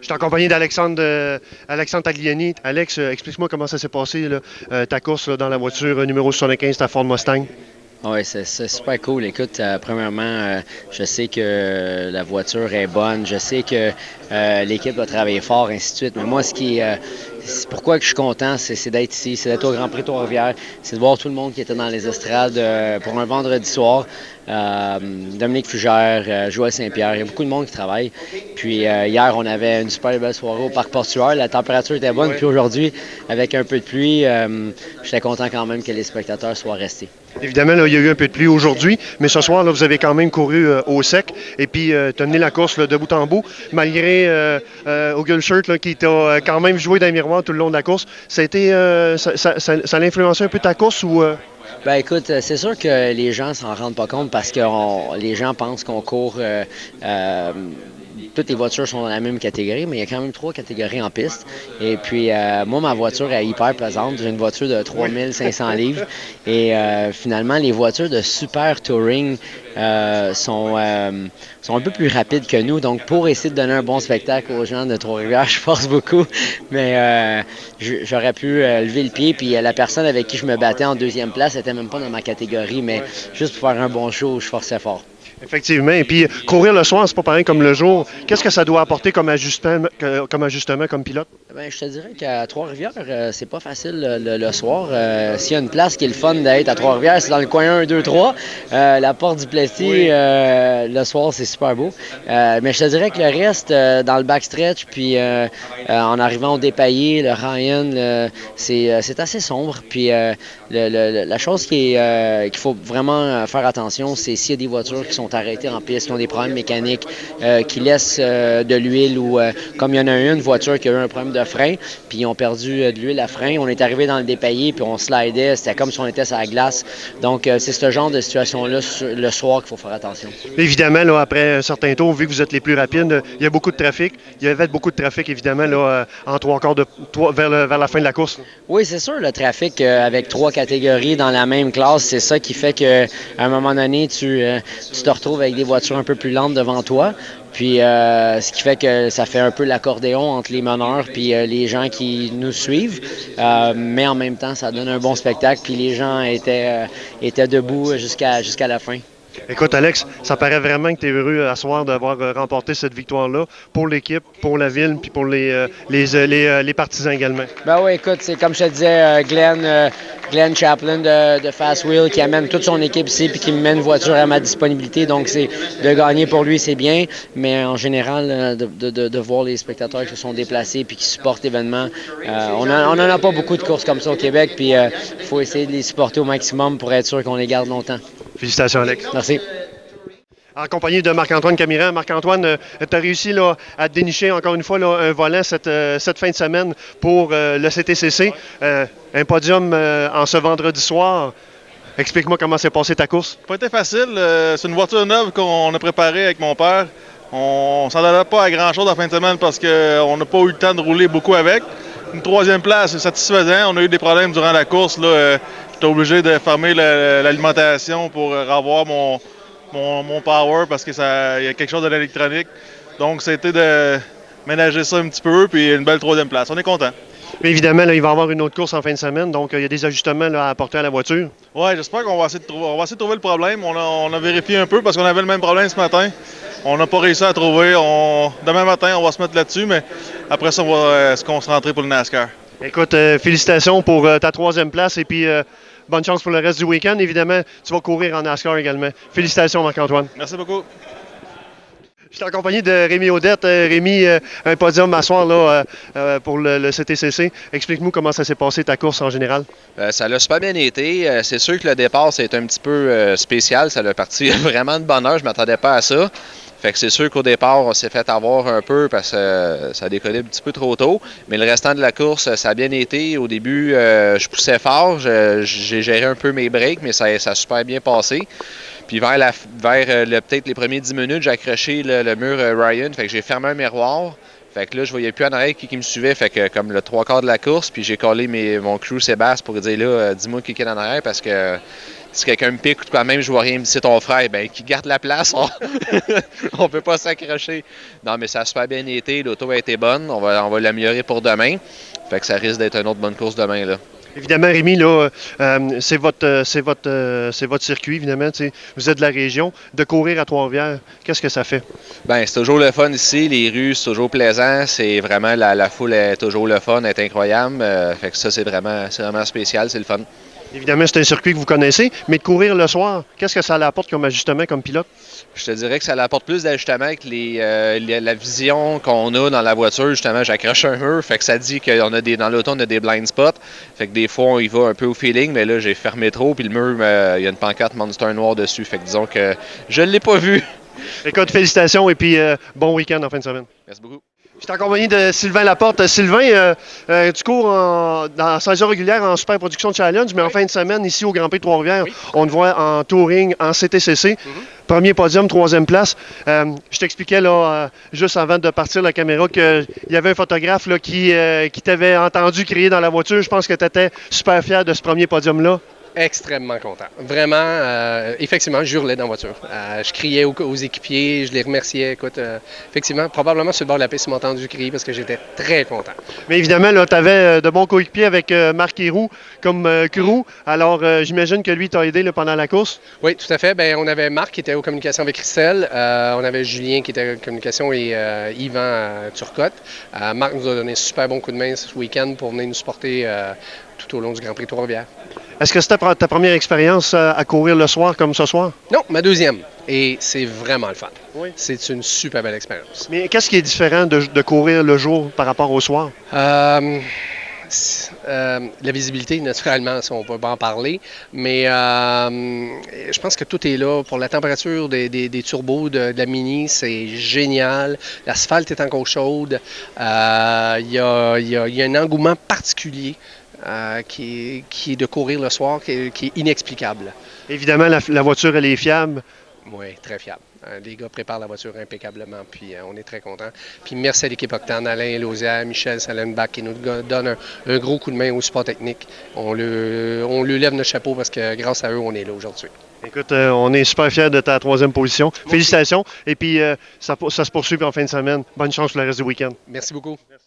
Je suis accompagné d'Alexandre Alexandre Tagliani. Alex, explique-moi comment ça s'est passé, là, ta course là, dans la voiture numéro 75, ta Ford Mustang. Oui, c'est super cool. Écoute, premièrement, je sais que la voiture est bonne, je sais que l'équipe a travaillé fort, ainsi de suite. Mais moi, c'est pourquoi que je suis content, c'est d'être ici, c'est d'être au Grand Prix Trois-Rivières, c'est de voir tout le monde qui était dans les estrades pour un vendredi soir. Dominique Fugère, Joël Saint-Pierre, il y a beaucoup de monde qui travaille. Puis hier, on avait une super belle soirée au Parc Portuaire. La température était bonne. Ouais. Puis aujourd'hui, avec un peu de pluie, j'étais content quand même que les spectateurs soient restés. Évidemment, là, il y a eu un peu de pluie aujourd'hui, mais ce soir, là, vous avez quand même couru au sec et puis tu as mené la course là, de bout en bout, malgré Ogleshirt là, qui t'a quand même joué dans les miroirs tout le long de la course. Ça a été, ça a influencé un peu ta course ou. Ben écoute, c'est sûr que les gens s'en rendent pas compte parce que les gens pensent qu'on court. Toutes les voitures sont dans la même catégorie, mais il y a quand même trois catégories en piste. Et puis, moi, ma voiture est hyper pesante. J'ai une voiture de 3500 livres. Et finalement, les voitures de super touring sont un peu plus rapides que nous. Donc, pour essayer de donner un bon spectacle aux gens de Trois-Rivières, je force beaucoup. Mais j'aurais pu lever le pied. Puis, la personne avec qui je me battais en deuxième place n'était même pas dans ma catégorie. Mais juste pour faire un bon show, je forçais fort. Effectivement. Et puis, courir le soir, c'est pas pareil comme le jour. Qu'est-ce que ça doit apporter comme pilote? Ben, je te dirais qu'à Trois-Rivières, c'est pas facile le soir. S'il y a une place qui est le fun d'être à Trois-Rivières, c'est dans le coin 1, 2, 3. La porte du Plessis, Oui. le soir, c'est super beau. Mais je te dirais que le reste, dans le backstretch, puis en arrivant au dépaillé, le Ryan, c'est assez sombre. Puis la chose qu'il faut vraiment faire attention, c'est s'il y a des voitures qui sont arrêtées en piste, qui ont des problèmes mécaniques, qui laissent de l'huile ou comme il y en a une voiture qui a eu un problème de frein, puis ils ont perdu de l'huile à frein. On est arrivé dans le dépaillé, puis on slidait. C'était comme si on était sur la glace. Donc, c'est ce genre de situation-là le soir qu'il faut faire attention. Évidemment, là, après un certain tour, vu que vous êtes les plus rapides, il y a beaucoup de trafic. Il y avait beaucoup de trafic, évidemment, là, en trois quarts vers la fin de la course. Oui, c'est sûr, le trafic avec trois catégories dans la même classe, c'est ça qui fait qu'à un moment donné, tu te retrouves avec des voitures un peu plus lentes devant toi. Puis, ce qui fait que ça fait un peu l'accordéon entre les meneurs puis les gens qui nous suivent. Mais en même temps, ça donne un bon spectacle. Puis les gens étaient debout jusqu'à la fin. Écoute, Alex, ça paraît vraiment que tu es heureux à soir d'avoir remporté cette victoire-là pour l'équipe, pour la ville, puis pour les partisans également. Ben oui, écoute, c'est comme je te disais, Glenn Chaplin de Fast Wheel qui amène toute son équipe ici puis qui me met une voiture à ma disponibilité. Donc, c'est de gagner pour lui, c'est bien. Mais en général, de voir les spectateurs qui se sont déplacés puis qui supportent l'événement, on n'en a pas beaucoup de courses comme ça au Québec. Puis, il faut essayer de les supporter au maximum pour être sûr qu'on les garde longtemps. Félicitations, Alex. Merci. En compagnie de Marc-Antoine Camiran. Marc-Antoine, tu as réussi là, à dénicher encore une fois là, un volant cette fin de semaine pour le CTCC. Un podium en ce vendredi soir. Explique-moi comment s'est passée ta course. Pas été facile. C'est une voiture neuve qu'on a préparée avec mon père. On s'en allait pas à grand-chose en fin de semaine parce qu'on n'a pas eu le temps de rouler beaucoup avec. Une troisième place, c'est satisfaisant. On a eu des problèmes durant la course. J'étais obligé de fermer l'alimentation pour avoir mon power parce qu'il y a quelque chose de l'électronique. Donc, c'était de ménager ça un petit peu, puis une belle troisième place. On est content. Mais évidemment, là, il va y avoir une autre course en fin de semaine, donc il y a des ajustements là, à apporter à la voiture. Oui, j'espère qu'on va essayer de trouver le problème. On a vérifié un peu parce qu'on avait le même problème ce matin. On n'a pas réussi à trouver. Demain matin, on va se mettre là-dessus, mais après ça, on va se concentrer pour le NASCAR. Écoute, félicitations pour ta troisième place et puis bonne chance pour le reste du week-end. Évidemment, tu vas courir en NASCAR également. Félicitations, Marc-Antoine. Merci beaucoup. Je suis en compagnie de Rémi Audette. Rémi, un podium à soir là, pour le CTCC. Explique-nous comment ça s'est passé ta course en général. Ça l'a super bien été. C'est sûr que le départ, c'est un petit peu spécial. Ça l'a parti vraiment de bonne heure. Je ne m'attendais pas à ça. Fait que c'est sûr qu'au départ, on s'est fait avoir un peu parce que ça a décollé un petit peu trop tôt. Mais le restant de la course, ça a bien été. Au début, je poussais fort. J'ai géré un peu mes breaks, mais ça a super bien passé. Puis vers peut-être les premiers 10 minutes, j'ai accroché le mur Ryan. Fait que j'ai fermé un miroir. Fait que là, je voyais plus en arrière qui me suivait. Fait que comme le trois quarts de la course, puis j'ai collé mon crew Sébastien pour dire là, dis-moi qui est en arrière parce que si quelqu'un me pique ou quand même je vois rien, c'est ton frère, ben qui garde la place, on peut pas s'accrocher. Non, mais ça a super bien été, l'auto a été bonne, on va l'améliorer pour demain. Fait que ça risque d'être une autre bonne course demain, là. Évidemment, Rémi, là, c'est votre circuit, évidemment. T'sais. Vous êtes de la région. De courir à Trois-Rivières, qu'est-ce que ça fait? Ben, c'est toujours le fun ici. Les rues, c'est toujours plaisant. C'est vraiment, la foule est toujours le fun, est incroyable. Fait que ça, c'est vraiment spécial, c'est le fun. Évidemment, c'est un circuit que vous connaissez, mais de courir le soir, qu'est-ce que ça apporte comme ajustement, comme pilote? Je te dirais que ça apporte plus d'ajustement avec la vision qu'on a dans la voiture. Justement, j'accroche un mur, fait que ça dit qu'on a dans l'auto, on a des blind spots. Fait que des fois, on y va un peu au feeling, mais là, j'ai fermé trop, puis le mur, il y a une pancarte Monster Noir dessus. Fait que disons que je ne l'ai pas vu. Écoute, félicitations et puis bon week-end en fin de semaine. Merci beaucoup. Je suis en compagnie de Sylvain Laporte. Sylvain, tu cours dans 16 heures régulières en Super Production Challenge, mais en fin de semaine, ici au Grand Prix de Trois-Rivières, on te voit en touring, en CTCC. Premier podium, 3e place. Je t'expliquais là, juste avant de partir la caméra qu'il y avait un photographe là, qui t'avait entendu crier dans la voiture. Je pense que tu étais super fier de ce premier podium-là. Extrêmement content. Vraiment, effectivement, je hurlais dans la voiture. Je criais aux équipiers, je les remerciais. Écoute, effectivement, probablement sur le bord de la piste, ils m'ont entendu crier parce que j'étais très content. Mais évidemment, tu avais de bons coéquipiers avec Marc Héroux comme Curou. Alors, j'imagine que lui t'a aidé là, pendant la course. Oui, tout à fait. Bien, on avait Marc qui était aux communications avec Christelle. On avait Julien qui était aux communications et Yvan Turcotte. Marc nous a donné un super bon coup de main ce week-end pour venir nous supporter tout au long du Grand Prix de Trois-Rivières. Est-ce que c'était ta première expérience à courir le soir comme ce soir? Non, ma deuxième. Et c'est vraiment le fun. Oui. C'est une super belle expérience. Mais qu'est-ce qui est différent de courir le jour par rapport au soir? La visibilité, naturellement, ça, on peut pas en parler, mais je pense que tout est là. Pour la température des turbos de la Mini, c'est génial. L'asphalte est encore chaude. Il y a un engouement particulier qui est de courir le soir, qui est inexplicable. Évidemment, la voiture, elle est fiable. Oui, très fiable. Les gars préparent la voiture impeccablement, puis on est très contents. Puis merci à l'équipe Octane, Alain Lausière, Michel Salenbach qui nous donne un gros coup de main au support technique. On lui lève notre chapeau parce que grâce à eux, on est là aujourd'hui. Écoute, on est super fiers de ta 3e position. Félicitations. Et puis, ça se poursuit en fin de semaine. Bonne chance pour le reste du week-end. Merci beaucoup. Merci.